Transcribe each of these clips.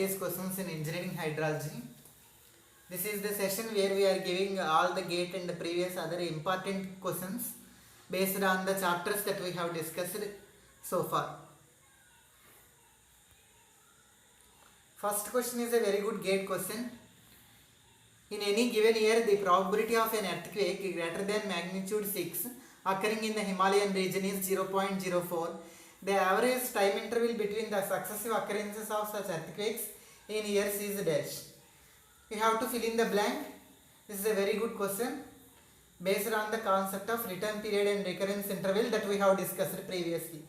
practice questions in engineering hydrology. This is the session where we are giving all the GATE and the previous other important questions based on the chapters that we have discussed so far. First question is a very good GATE question. In any given year, the probability of an earthquake greater than magnitude 6 occurring in the Himalayan region is 0.04. The average time interval between the successive occurrences of such earthquakes in years is dash. You have to fill in the blank. This is a very good question based on the concept of return period and recurrence interval that we have discussed previously.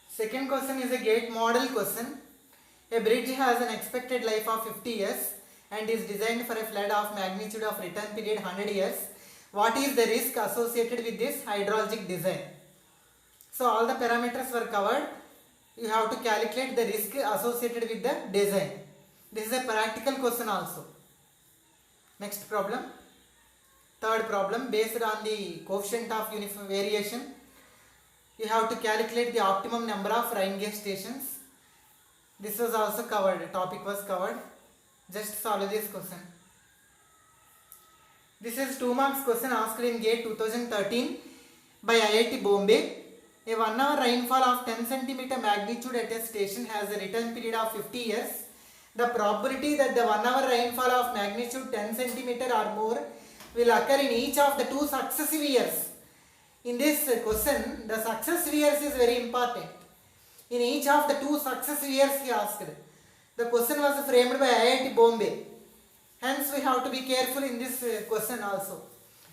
Second question is a GATE model question. A bridge has an expected life of 50 years and is designed for a flood of magnitude of return period 100 years. What is the risk associated with this hydrologic design? So all the parameters were covered. You have to calculate the risk associated with the design. This is a practical question also. Next problem. Third problem, based on the coefficient of uniform variation, you have to calculate the optimum number of rain gauge stations. This was also covered, topic was covered. Just solve this question. This is 2 marks question asked in GATE 2013 by IIT Bombay. A 1 hour rainfall of 10 cm magnitude at a station has a return period of 50 years. The probability that the 1 hour rainfall of magnitude 10 cm or more will occur in each of the 2 successive years. In this question, the successive years is very important. In each of the 2 successive years he asked. The question was framed by IIT Bombay. Hence we have to be careful in this question also.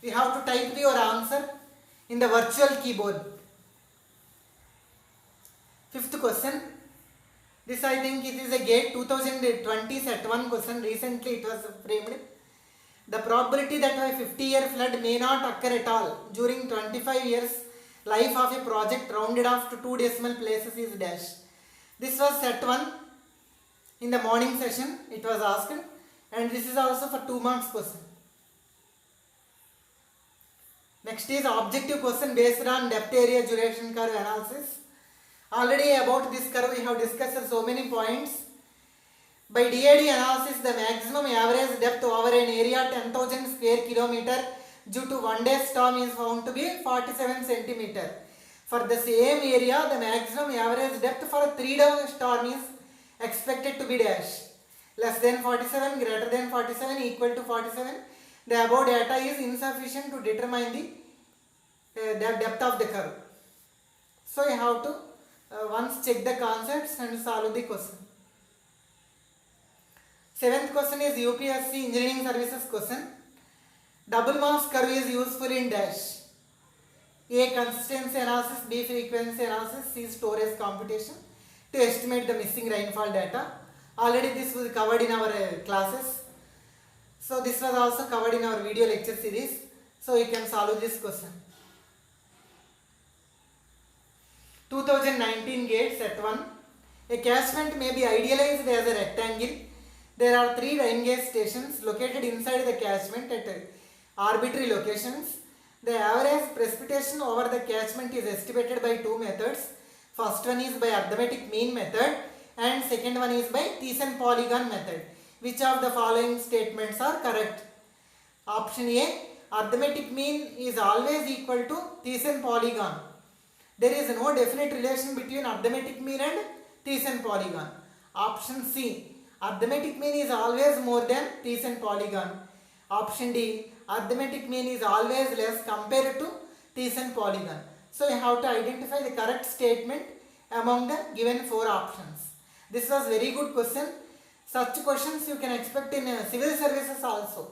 You have to type your answer in the virtual keyboard. Fifth question. This I think it is a GATE 2020 set 1 question. Recently it was framed. The probability that a 50-year flood may not occur at all during 25 years life of a project rounded off to 2 decimal places is dash. This was set 1 in the morning session. It was asked, and this is also for 2 marks question. Next is objective question based on depth area duration curve analysis. Already about this curve we have discussed so many points. By DAD analysis, the maximum average depth over an area 10,000 square kilometer due to 1 day storm is found to be 47 centimeter. For the same area, the maximum average depth for a 3-day storm is expected to be dash. Less than 47, greater than 47, equal to 47. The above data is insufficient to determine the depth of the curve. So you have to once check the concepts and solve the question. 7th question is UPSC Engineering Services question. Double mass curve is useful in dash. A. Consistency analysis, B. Frequency analysis, C. Storage computation to estimate the missing rainfall data. Already this was covered in our classes. So this was also covered in our video lecture series. So you can solve this question. 2019 GATE set 1. A catchment may be idealized as a rectangle. There are 3 rain gauge stations located inside the catchment at arbitrary locations. The average precipitation over the catchment is estimated by 2 methods. First one is by arithmetic mean method and second one is by Thiessen polygon method. Which of the following statements are correct? Option A, arithmetic mean is always equal to Thiessen polygon. There is no definite relation between arithmetic mean and Thiessen polygon. Option C, arithmetic mean is always more than Thiessen polygon. Option D, arithmetic mean is always less compared to Thiessen polygon. So you have to identify the correct statement among the given 4 options. This was very good question. Such questions you can expect in civil services also.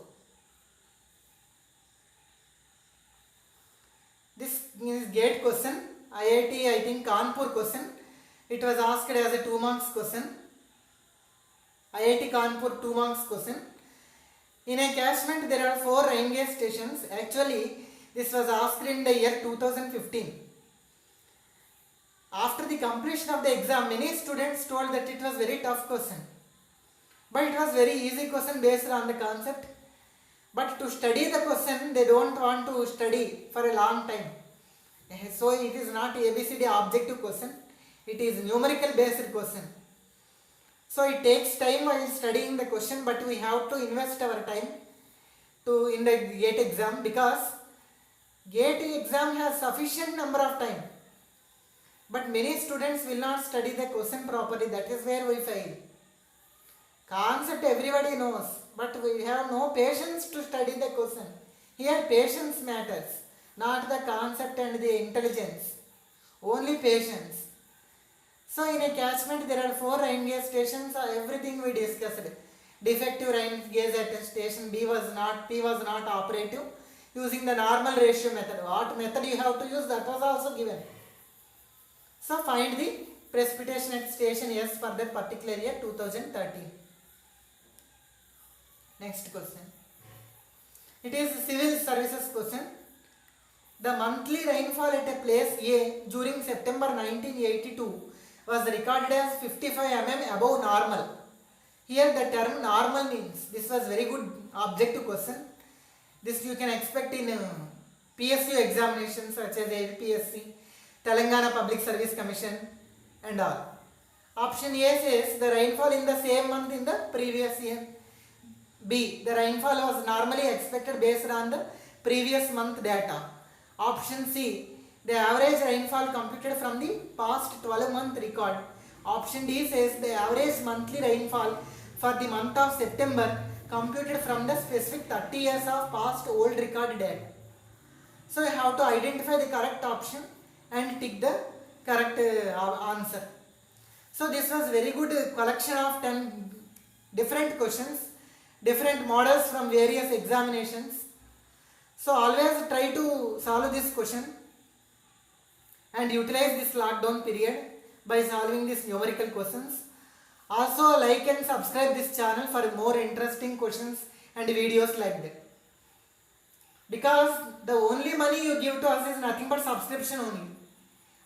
This is GATE question. IIT I think Kanpur question. It was asked as a 2 marks question. IIT Kanpur 2 marks question. In a catchment there are 4 rain gauge stations. Actually this was asked in the year 2015. After the completion of the exam, many students told that it was very tough question. But it was very easy question based on the concept. But to study the question, they don't want to study for a long time. So it is not ABCD objective question. It is numerical based question. So it takes time while studying the question, but we have to invest our time to in the GATE exam, because GATE exam has sufficient number of time. But many students will not study the question properly. That is where we fail. Concept everybody knows, but we have no patience to study the question. Here patience matters, not the concept and the intelligence. Only patience. So in a catchment there are 4 rain gauge stations. Everything we discussed. Defective rain gauge at station P was not operative. Using the normal ratio method. What method you have to use, that was also given. So find the precipitation at station S for that particular year 2013. Next question. It is civil services question. The monthly rainfall at a place A during September 1982 was recorded as 55 mm above normal. Here the term normal means, this was very good objective question. This you can expect in PSU examinations such as APSC, Telangana Public Service Commission and all. Option A says the rainfall in the same month in the previous year. B. The rainfall was normally expected based on the previous month data. Option C. The average rainfall computed from the past 12-month record. Option D says the average monthly rainfall for the month of September computed from the specific 30 years of past old record data. So you have to identify the correct option and tick the correct answer. So this was very good collection of 10 different questions, different models from various examinations. So always try to solve this question and utilize this lockdown period by solving these numerical questions. Also like and subscribe this channel for more interesting questions and videos like that. Because the only money you give to us is nothing but subscription only.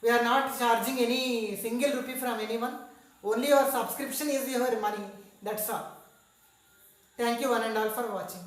We are not charging any single rupee from anyone. Only your subscription is your money. That's all. Thank you one and all for watching.